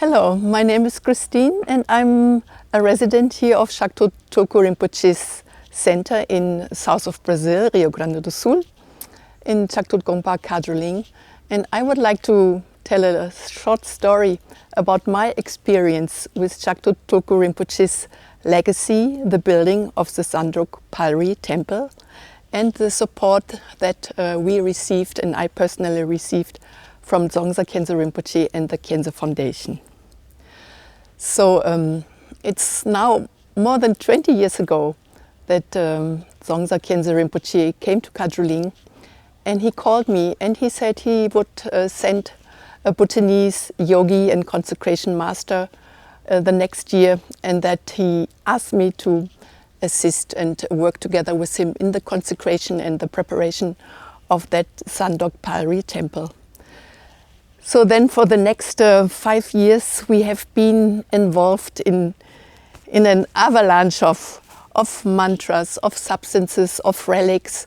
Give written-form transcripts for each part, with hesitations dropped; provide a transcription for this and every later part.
Hello, my name is Christine and I'm a resident here of Chagdud Rinpoche's center in south of Brazil, Rio Grande do Sul, in Chagdud Gonpa, Khadro Ling. And I would like to tell a short story about my experience with Chagdud Rinpoche's legacy, the building of the Zangdog Palri temple, and the support that we received and I personally received from Zangdog Rinpoche and the Khyentse Foundation. So it's now more than 20 years ago that Zangdog Rinpoche came to Khadro Ling, and he called me and he said he would send a Bhutanese yogi and consecration master the next year, and that he asked me to assist and work together with him in the consecration and the preparation of that Zangdog Palri temple. So then for the next 5 years we have been involved in an avalanche of mantras, of substances, of relics,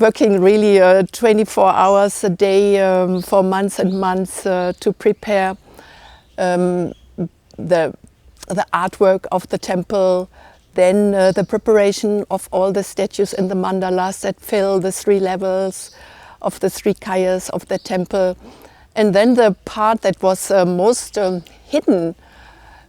working really 24 hours a day for months and months to prepare the artwork of the temple, then the preparation of all the statues and the mandalas that fill the 3 levels of the 3 kayas of the temple. And then the part that was most hidden,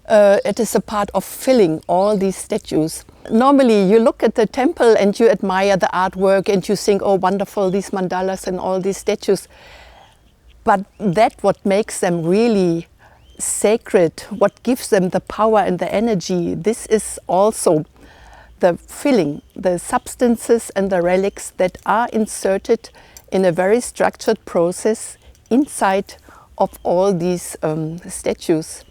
it is a part of filling all these statues. Normally you look at the temple and you admire the artwork and you think, oh wonderful, these mandalas and all these statues. But that what makes them really sacred, what gives them the power and the energy, this is also the filling, the substances and the relics that are inserted in a very structured process inside of all these statues.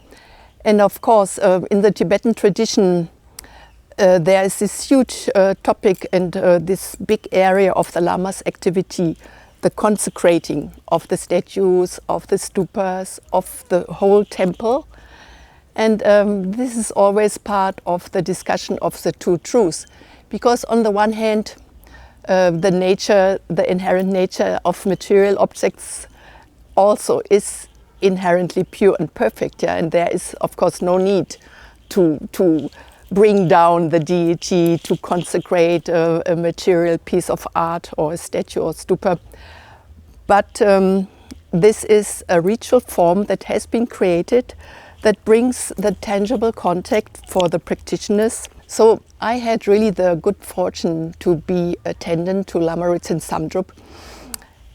And of course, in the Tibetan tradition, there is this huge topic and this big area of the Lama's activity, the consecrating of the statues, of the stupas, of the whole temple. And this is always part of the discussion of the 2 truths. Because on the one hand, the inherent nature of material objects also is inherently pure and perfect, yeah? And there is of course no need to bring down the deity, to consecrate a material piece of art or a statue or stupa. But this is a ritual form that has been created that brings the tangible contact for the practitioners. So I had really the good fortune to be attendant to Lama Ritsen Samdrup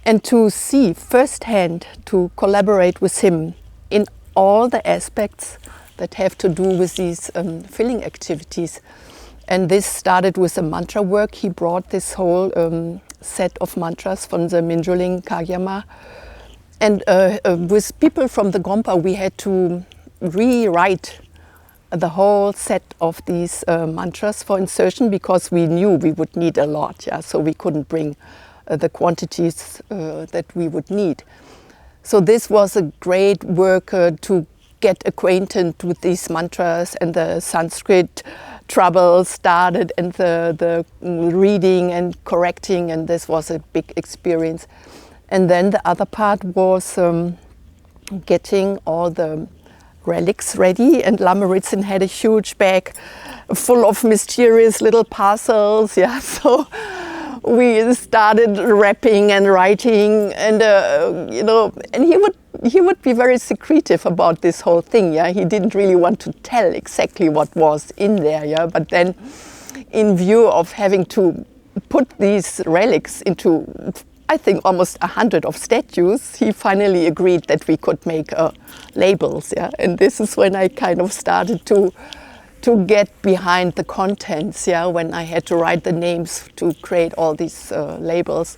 and to see firsthand, to collaborate with him in all the aspects that have to do with these filling activities. And this started with the mantra work. He brought this whole set of mantras from the Minjoling Kagyama. And with people from the Gonpa, we had to rewrite the whole set of these mantras for insertion, because we knew we would need a lot, yeah? So we couldn't bring the quantities that we would need. So this was a great work to get acquainted with these mantras, and the Sanskrit trouble started, and the reading and correcting, and this was a big experience. And then the other part was getting all the relics ready, and Lama Ritsen had a huge bag full of mysterious little parcels, yeah. So we started wrapping and writing, and you know, and he would be very secretive about this whole thing, yeah. He didn't really want to tell exactly what was in there, yeah. But then, in view of having to put these relics into, I think, almost 100 of statues, he finally agreed that we could make labels, yeah. And this is when I kind of started to get behind the contents, yeah, when I had to write the names to create all these labels.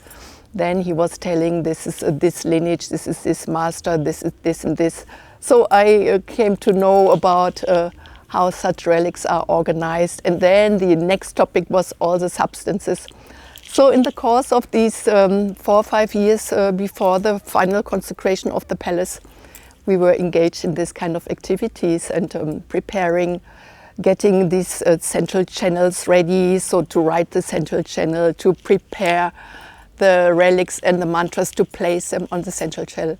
Then he was telling, this is this lineage, this is this master, this is this and this. So I came to know about how such relics are organized. And then the next topic was all the substances. So in the course of these 4 or 5 years before the final consecration of the palace, we were engaged in this kind of activities and preparing, getting these central channels ready, so to write the central channel, to prepare the relics and the mantras, to place them on the central channel.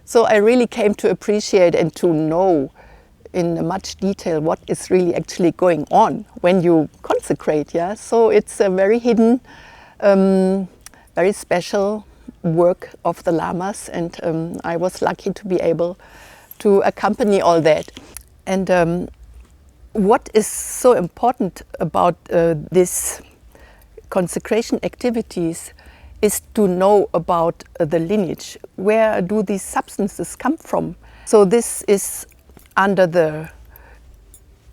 So I really came to appreciate and to know in much detail what is really actually going on when you consecrate. Yeah, so it's a very hidden, very special work of the lamas, and I was lucky to be able to accompany all that. And what is so important about this consecration activities is to know about the lineage. Where do these substances come from? So this is under the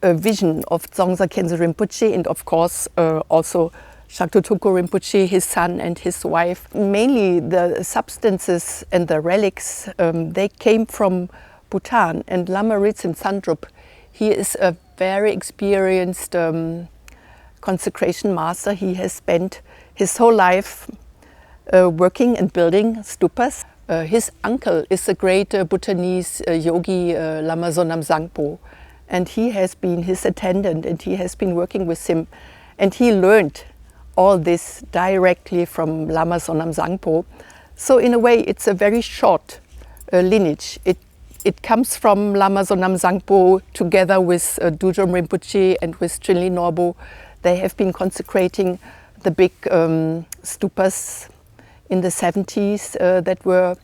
vision of Zongsa Khyentse Rinpoche, and of course also Chagdud Rinpoche, his son and his wife. Mainly the substances and the relics, they came from Bhutan. And Lama Ritsin Sandrup, he is a very experienced consecration master. He has spent his whole life working and building stupas. His uncle is a great Bhutanese yogi, Lama Sonam Sangpo, and he has been his attendant, and he has been working with him, and he learned all this directly from Lama Sonam Sangpo. So in a way it's a very short lineage. It comes from Lama Sonam Sangpo together with Dudjom Rinpoche and with Trinli Norbo. They have been consecrating the big stupas in the 70s that were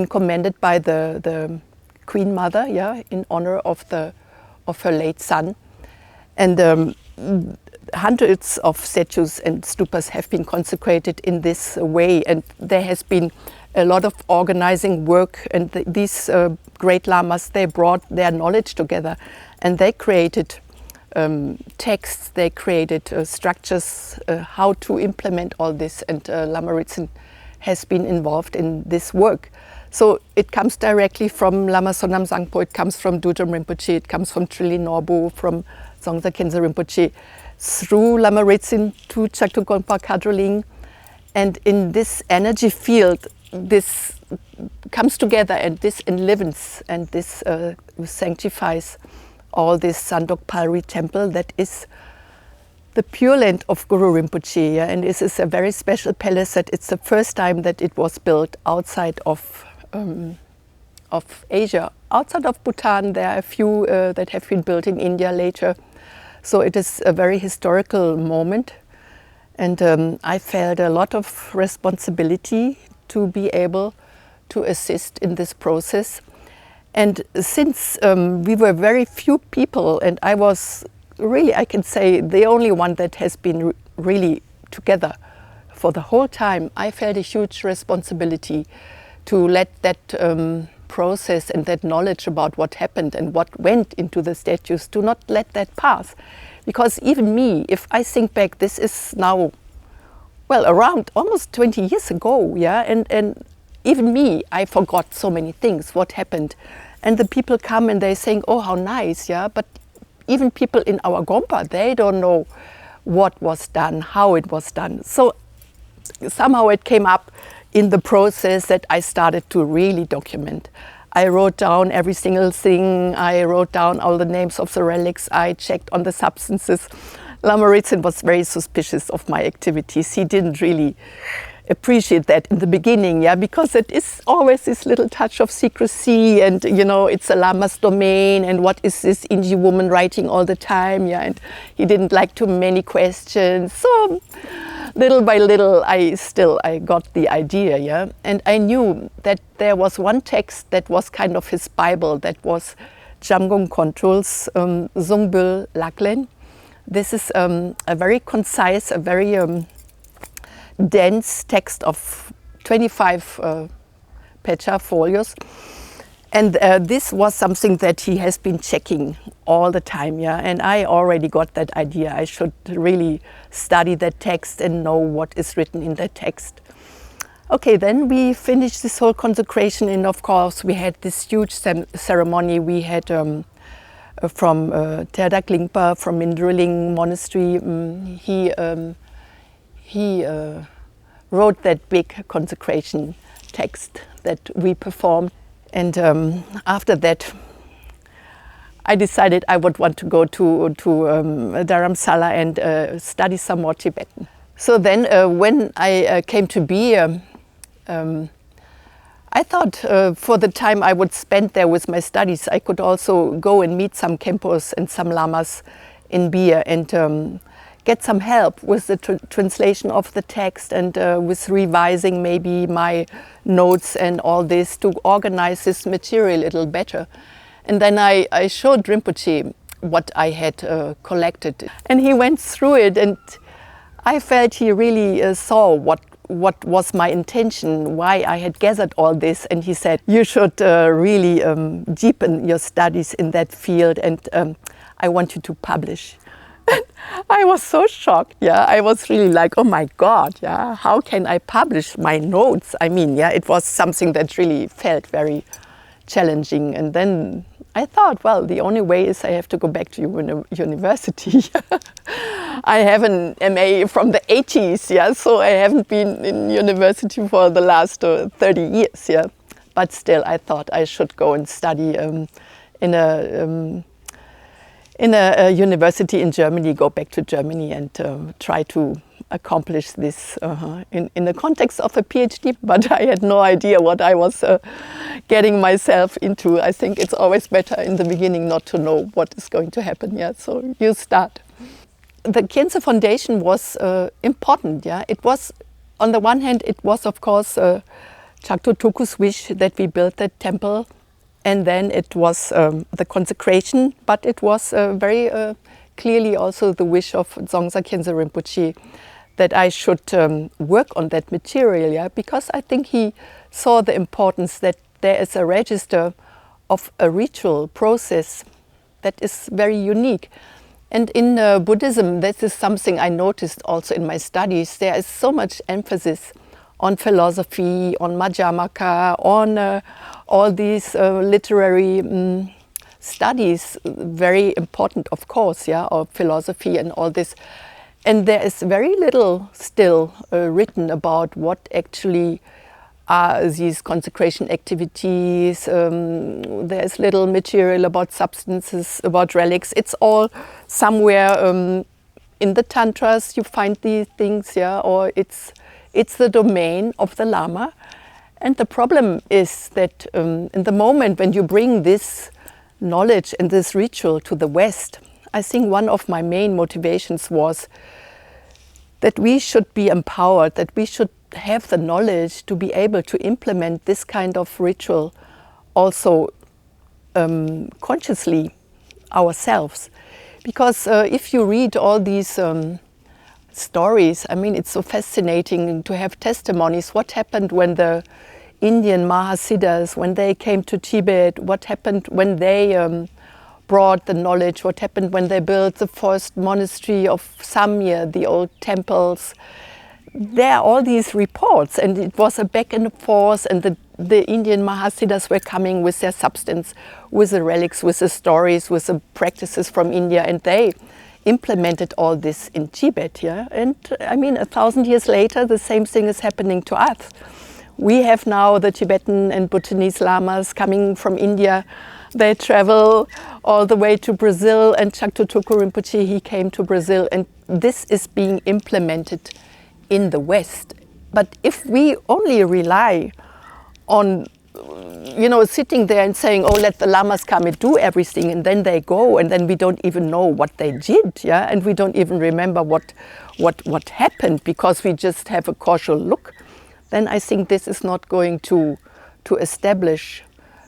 commended by the Queen Mother, yeah, in honor of her late son. And hundreds of statues and stupas have been consecrated in this way, and there has been a lot of organizing work, and these great lamas, they brought their knowledge together, and they created texts, they created structures, how to implement all this, and Lama Ritsin has been involved in this work. So it comes directly from Lama Sonam Sangpo, it comes from Dudjom Rinpoche, it comes from Trinli Norbo, from Zongsa Khyentse Rinpoche, through Lama Ritsin to Chagdud Gonpa Khadro Ling. And in this energy field, this comes together, and this enlivens, and this sanctifies all this Zangdog Palri temple that is the Pure Land of Guru Rinpoche. Yeah? And this is a very special palace that it's the first time that it was built outside of Asia. Outside of Bhutan, there are a few that have been built in India later. So it is a very historical moment. And I felt a lot of responsibility to be able to assist in this process. And since we were very few people, and I was really, I can say, the only one that has been really together for the whole time, I felt a huge responsibility to let that process and that knowledge about what happened and what went into the statues, to not let that pass. Because even me, if I think back, this is now, well, around almost 20 years ago, yeah, and even me, I forgot so many things, what happened. And the people come and they saying, oh, how nice, yeah, but even people in our Gonpa, they don't know what was done, how it was done. So somehow it came up in the process that I started to really document. I wrote down every single thing, I wrote down all the names of the relics, I checked on the substances. Lama Ritsin was very suspicious of my activities. He didn't really appreciate that in the beginning, yeah, because it is always this little touch of secrecy, and you know, it's a lama's domain, and what is this Inji woman writing all the time, yeah, and he didn't like too many questions. So little by little, I got the idea, yeah, and I knew that there was one text that was kind of his Bible, that was Jamgong Kontrol's Zungbul Laklen. This is a very concise, a very dense text of 25 pecha folios, and this was something that he has been checking all the time, yeah, and I already got that idea. I should really study that text and know what is written in that text. Okay, then we finished this whole consecration, and of course we had this huge ceremony. We had from Theravada Lingpa from Mindruling Monastery, he wrote that big consecration text that we performed. And after that, I decided I would want to go to Dharamsala and study some more Tibetan. So then when I came to be, I I thought for the time I would spend there with my studies, I could also go and meet some Khenpos and some lamas in Beer and get some help with the translation of the text and with revising maybe my notes and all this to organize this material a little better. And then I showed Rinpoche what I had collected. And he went through it, and I felt he really saw what was my intention, why I had gathered all this. And he said, you should really deepen your studies in that field, and I want you to publish. I was so shocked, yeah. I was really like, oh my God, yeah, how can I publish my notes? I mean, yeah, it was something that really felt very challenging. And then I thought, well, the only way is I have to go back to university. I have an MA from the 80s, yeah, so I haven't been in university for the last 30 years, yeah. But still, I thought I should go and study in a university in Germany, go back to Germany and try to accomplish this in the context of a PhD, but I had no idea what I was getting myself into. I think it's always better in the beginning not to know what is going to happen, yeah, so you start. The Khyentse Foundation was important, yeah. It was, on the one hand, it was of course Chagdud Tuku's wish that we built the temple. And then it was the consecration, but it was very clearly also the wish of Dzongsa Khyentse Rinpoche that I should work on that material, yeah, because I think he saw the importance that there is a register of a ritual process that is very unique. And in Buddhism, this is something I noticed also in my studies. There is so much emphasis on philosophy, on Madhyamaka, on all these literary studies, very important, of course, yeah, of philosophy and all this. And there is very little still written about what actually are these consecration activities. There is little material about substances, about relics. It's all somewhere in the tantras you find these things, yeah, or it's the domain of the Lama. And the problem is that in the moment when you bring this knowledge and this ritual to the West, I think one of my main motivations was that we should be empowered, that we should have the knowledge to be able to implement this kind of ritual also consciously ourselves. Because if you read all these stories, I mean, it's so fascinating to have testimonies. What happened when the Indian Mahasiddhas, when they came to Tibet, what happened when they brought the knowledge, what happened when they built the first monastery of Samye, the old temples. There are all these reports, and it was a back and forth, and the Indian Mahasiddhas were coming with their substance, with the relics, with the stories, with the practices from India, and they implemented all this in Tibet, yeah. And I mean, 1,000 years later, the same thing is happening to us. We have now the Tibetan and Bhutanese lamas coming from India. They travel all the way to Brazil, and Chagdud Tuku Rinpoche, he came to Brazil, and this is being implemented in the West. But if we only rely on, you know, sitting there and saying, oh, let the lamas come and do everything, and then they go, and then we don't even know what they did, yeah, and we don't even remember what happened because we just have a casual look, then I think this is not going to establish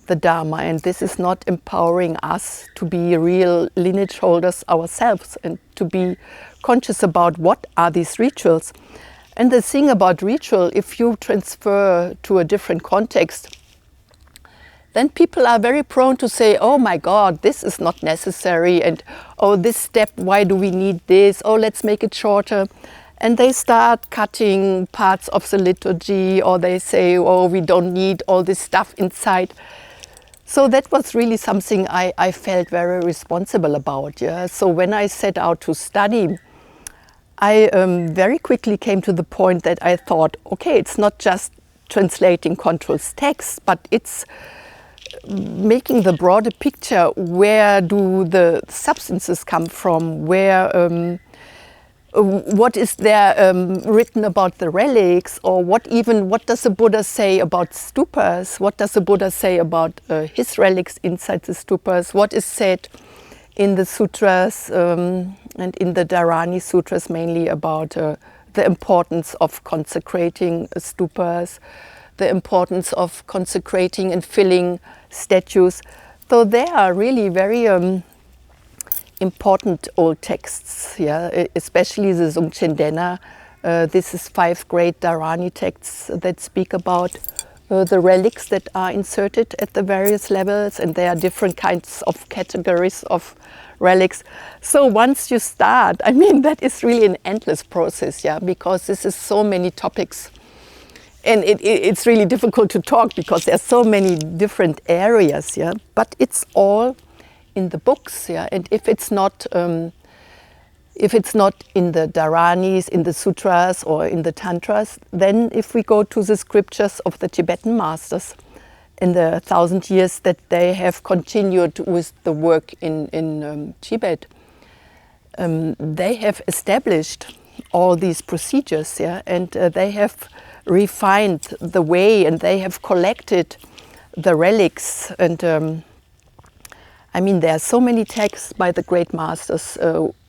the Dharma, and this is not empowering us to be real lineage holders ourselves and to be conscious about what are these rituals. And the thing about ritual, if you transfer to a different context, then people are very prone to say, oh my God, this is not necessary, and oh, this step, why do we need this? Oh, let's make it shorter. And they start cutting parts of the liturgy, or they say, oh, we don't need all this stuff inside. So that was really something I felt very responsible about. Yeah? So when I set out to study, I very quickly came to the point that I thought, okay, it's not just translating Control's text, but it's making the broader picture. Where do the substances come from? Where what is there written about the relics, or what does the Buddha say about stupas? What does the Buddha say about his relics inside the stupas? What is said in the sutras and in the Dharani sutras mainly about the importance of consecrating stupas, the importance of consecrating and filling statues. So they are really very important old texts, yeah, especially the Dzogchen Dena. This is 5 great Dharani texts that speak about the relics that are inserted at the various levels, and there are different kinds of categories of relics. So once you start, I mean, that is really an endless process, yeah, because this is so many topics. And it's really difficult to talk because there are so many different areas, yeah, but it's all in the books, yeah. And if it's not in the Dharanis, in the sutras, or in the tantras, then if we go to the scriptures of the Tibetan masters in the 1,000 years that they have continued with the work in Tibet, they have established all these procedures, yeah, and they have refined the way, and they have collected the relics. And I mean, there are so many texts by the great masters,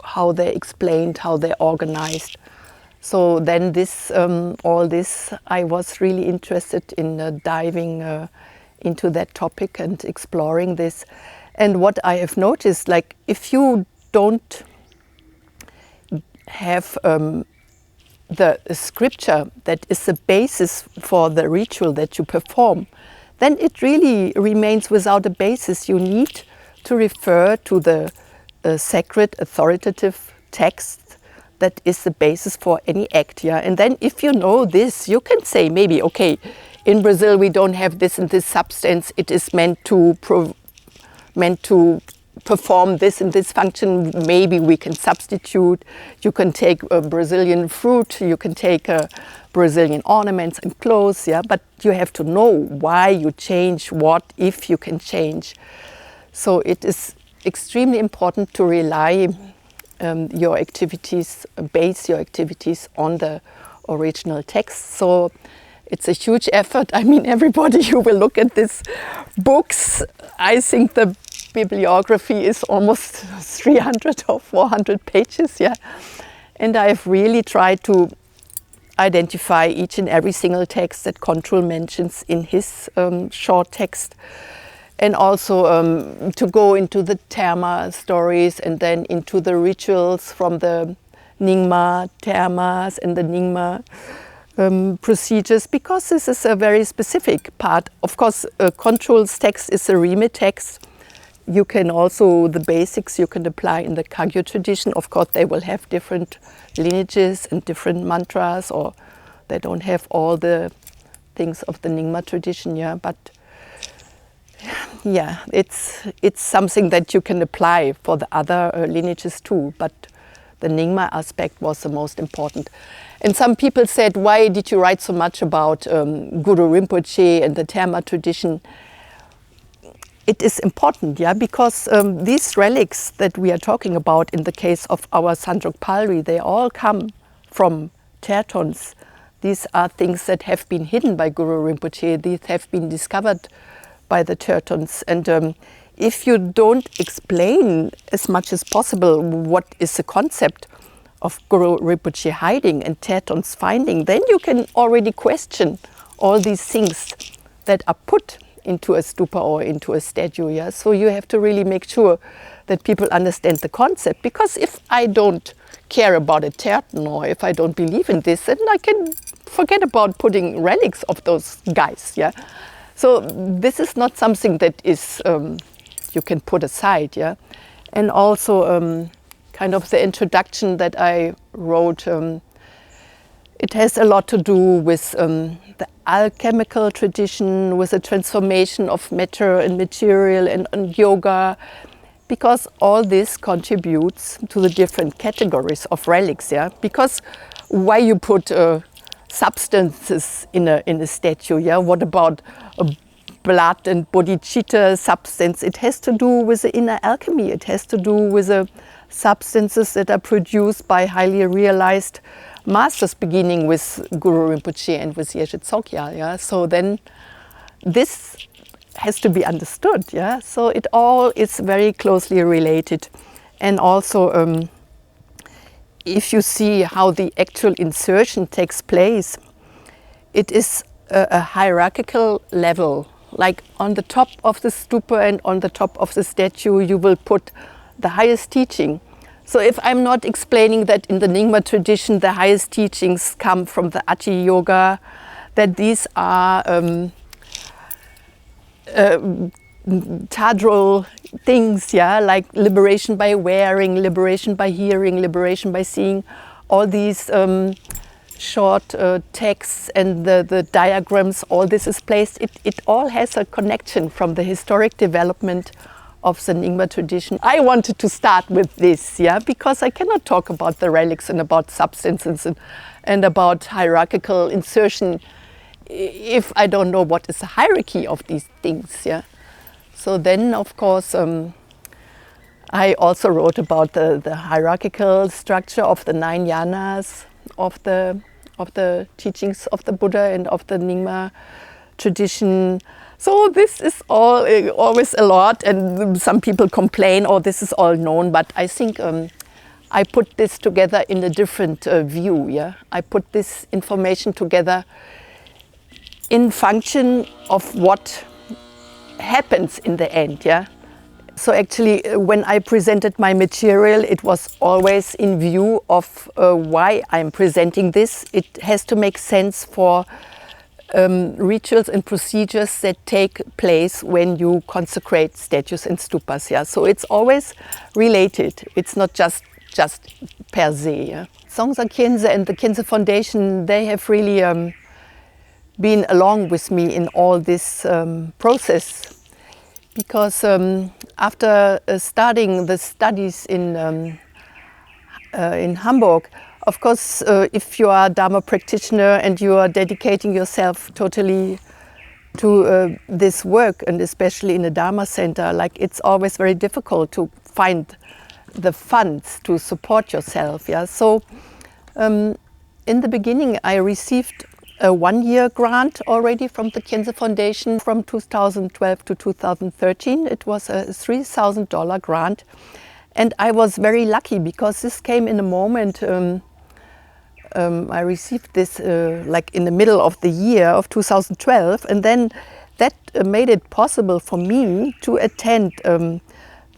how they explained, how they organized. So then this, all this, I was really interested in diving into that topic and exploring this. And what I have noticed, like, if you don't have the scripture that is the basis for the ritual that you perform, then it really remains without a basis. You need to refer to the sacred authoritative text that is the basis for any act, yeah. And then if you know this, you can say maybe, okay, in Brazil we don't have this and this substance, it is meant to perform this and this function, maybe we can substitute. You can take a Brazilian fruit, you can take Brazilian ornaments and clothes, yeah, but you have to know why you change what, if you can change. So it is extremely important to rely your activities, base your activities on the original text. So it's a huge effort. I mean, everybody who will look at these books, I think the bibliography is almost 300 or 400 pages, yeah. And I've really tried to identify each and every single text that Khadro mentions in his short text. And also to go into the Terma stories and then into the rituals from the Nyingma Termas and the Nyingma procedures, because this is a very specific part. Of course, Khadro's text is a Rime text. You can also, the basics you can apply in the Kagyu tradition. Of course, they will have different lineages and different mantras, or they don't have all the things of the Nyingma tradition, yeah, but yeah, it's something that you can apply for the other lineages too, but the Nyingma aspect was the most important. And some people said, why did you write so much about Guru Rinpoche and the Terma tradition? It is important, yeah, because these relics that we are talking about in the case of our Zangdog Palri, they all come from Tertons. These are things that have been hidden by Guru Rinpoche. These have been discovered by the Tertons. And if you don't explain as much as possible what is the concept of Guru Rinpoche hiding and Tertons finding, then you can already question all these things that are put into a stupa or into a statue. Yeah? So you have to really make sure that people understand the concept, because if I don't care about a Terton, or if I don't believe in this, then I can forget about putting relics of those guys. Yeah. So this is not something that is you can put aside, yeah. And also kind of the introduction that I wrote, it has a lot to do with the alchemical tradition, with the transformation of matter and material and yoga, because all this contributes to the different categories of relics, yeah. Because why you put substances in a statue, yeah? What about blood and bodhicitta substance. It has to do with the inner alchemy. It has to do with the substances that are produced by highly realized masters, beginning with Guru Rinpoche and with Yeshe Tsogya. Yeah? So then this has to be understood. Yeah? So it all is very closely related. And also, if you see how the actual insertion takes place, it is a hierarchical level. Like on the top of the stupa and on the top of the statue, you will put the highest teaching. So if I'm not explaining that in the Nyingma tradition, the highest teachings come from the Ati Yoga, that these are Khadro things, yeah, like liberation by wearing, liberation by hearing, liberation by seeing, all these short texts and the diagrams, all this is placed. It all has a connection from the historic development of the Nyingma tradition. I wanted to start with this, yeah, because I cannot talk about the relics and about substances and about hierarchical insertion if I don't know what is the hierarchy of these things, yeah. So then, of course, I also wrote about the hierarchical structure of the 9 yanas of the teachings of the Buddha and of the Nyingma tradition. So this is all always a lot, and some people complain, oh, this is all known, but I think I put this together in a different view. Yeah, I put this information together in function of what happens in the end. Yeah. So actually, when I presented my material, it was always in view of why I'm presenting this. It has to make sense for rituals and procedures that take place when you consecrate statues and stupas. Yeah? So it's always related. It's not just per se. Yeah? Zangdog Khyentse and the Khyentse Foundation, they have really been along with me in all this process. Because after starting the studies in Hamburg, of course, if you are a Dharma practitioner and you are dedicating yourself totally to this work, and especially in a Dharma center, like, it's always very difficult to find the funds to support yourself. Yeah. So in the beginning, I received a 1-year grant already from the Khyentse Foundation from 2012 to 2013. It was a $3,000 grant. And I was very lucky because this came in a moment. I received this like in the middle of the year of 2012. And then that made it possible for me to attend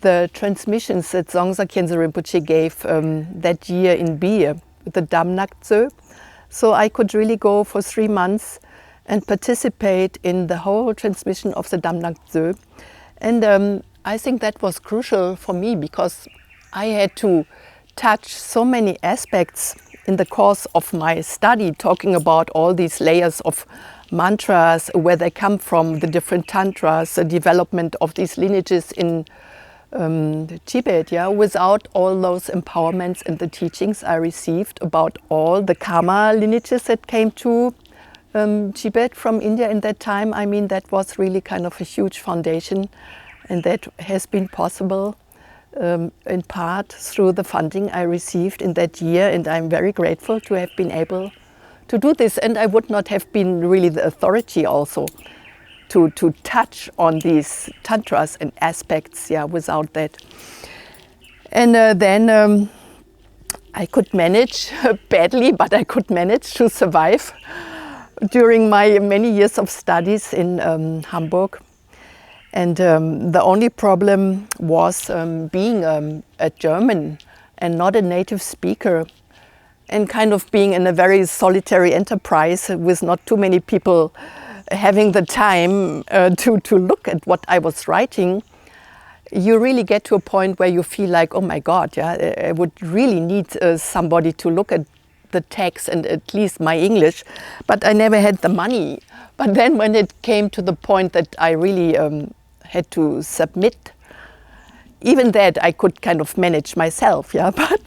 the transmissions that Zangdog Khyentse Rinpoche gave that year in Bier, the Damnak Tse. So I could really go for 3 months and participate in the whole transmission of the Damnak Tse. And I think that was crucial for me because I had to touch so many aspects in the course of my study, talking about all these layers of mantras, where they come from, the different tantras, the development of these lineages in Tibet. Yeah, without all those empowerments and the teachings I received about all the karma lineages that came to Tibet from India in that time, I mean, that was really kind of a huge foundation, and that has been possible in part through the funding I received in that year, and I'm very grateful to have been able to do this. And I would not have been really the authority also to touch on these tantras and aspects, yeah, without that. And then I could manage badly, but I could manage to survive during my many years of studies in Hamburg. And the only problem was being a German and not a native speaker, and kind of being in a very solitary enterprise with not too many people having the time to look at what I was writing. You really get to a point where you feel like, oh my God, yeah, I would really need somebody to look at the text and at least my English, but I never had the money. But then when it came to the point that I really had to submit even that I could kind of manage myself, yeah. But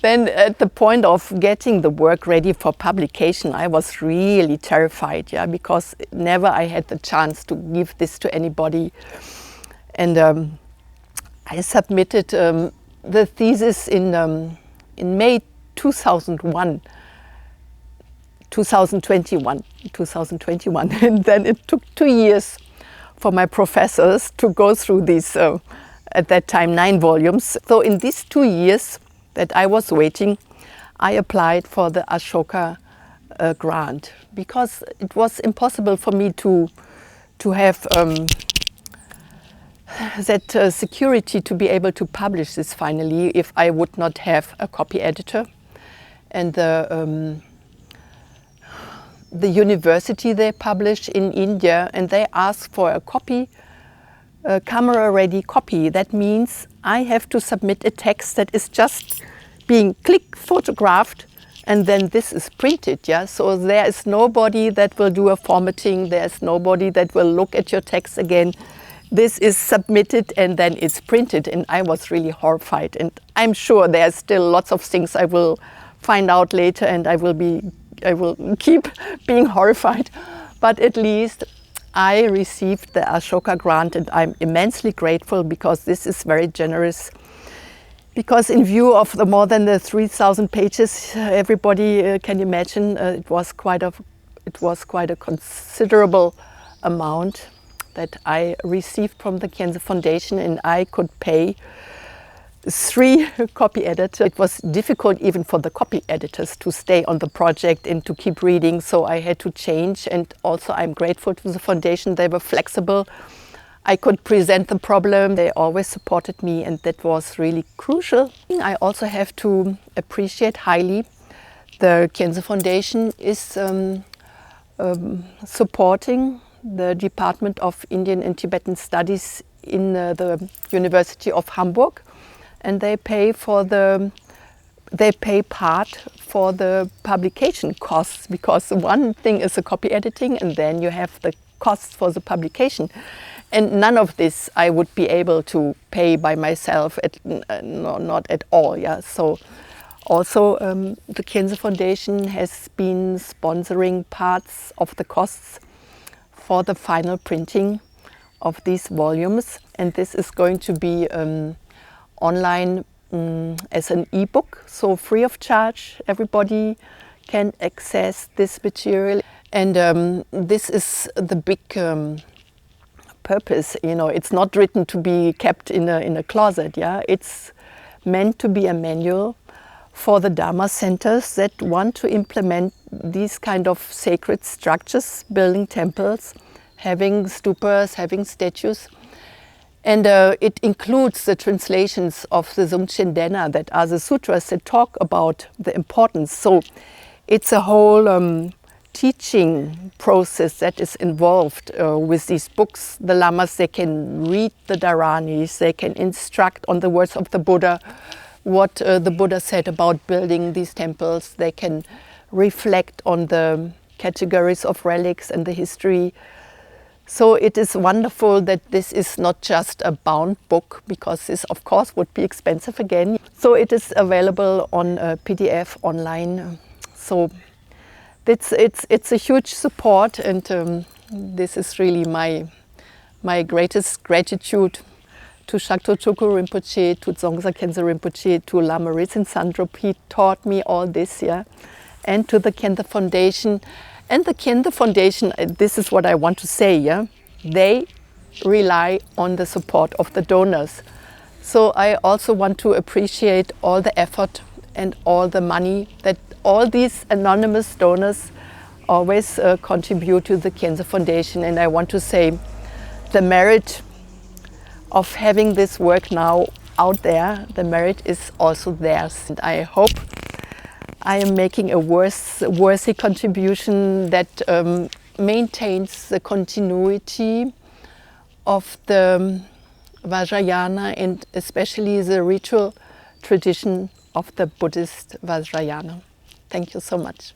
then at the point of getting the work ready for publication, I was really terrified, yeah, because never I had the chance to give this to anybody. And I submitted the thesis in May 2021, and then it took 2 years for my professors to go through these, at that time, 9 volumes. So in these 2 years that I was waiting, I applied for the Ashoka grant, because it was impossible for me to have that security to be able to publish this finally if I would not have a copy editor. And the university they publish in India, and they ask for a copy, a camera-ready copy. That means I have to submit a text that is just being photographed, and then this is printed, yeah? So there is nobody that will do a formatting, there's nobody that will look at your text again. This is submitted and then it's printed, and I was really horrified. And I'm sure there's still lots of things I will find out later, and I will keep being horrified. But at least I received the Ashoka grant, and I'm immensely grateful, because this is very generous. Because in view of the more than the 3,000 pages, everybody can imagine it was quite a considerable amount that I received from the Cancer Foundation, and I could pay 3 copy editors. It was difficult even for the copy editors to stay on the project and to keep reading, so I had to change. And also I'm grateful to the foundation, they were flexible. I could present the problem, they always supported me, and that was really crucial. I also have to appreciate highly the Cancer Foundation is supporting the Department of Indian and Tibetan Studies in the University of Hamburg, and they pay part for the publication costs, because one thing is the copy editing, and then you have the costs for the publication. And none of this I would be able to pay by myself, not at all. Yeah. So also the Cancer Foundation has been sponsoring parts of the costs for the final printing of these volumes. And this is going to be online as an e-book, so free of charge. Everybody can access this material. And this is the big purpose, you know. It's not written to be kept in a closet, yeah. It's meant to be a manual for the Dharma centers that want to implement these kind of sacred structures, building temples, having stupas, having statues. And it includes the translations of the Dzogchen Dena, that are the sutras that talk about the importance. So it's a whole teaching process that is involved with these books. The lamas, they can read the Dharanis, they can instruct on the words of the Buddha, what the Buddha said about building these temples. They can reflect on the categories of relics and the history. So it is wonderful that this is not just a bound book, because this of course would be expensive again. So it is available on PDF online. So it's a huge support, and this is really my greatest gratitude to Chagdud Rinpoche, to Dzongsa Khyentse Rinpoche, to Lama Rinchen Sandrup. He taught me all this, yeah, and to the Cancer Foundation. And the Cancer Foundation, this is what I want to say, yeah, they rely on the support of the donors. So I also want to appreciate all the effort and all the money that all these anonymous donors always contribute to the Cancer Foundation. And I want to say the merit of having this work now out there, the merit is also theirs. And I hope I am making a worthy contribution that maintains the continuity of the Vajrayana, and especially the ritual tradition of the Buddhist Vajrayana. Thank you so much.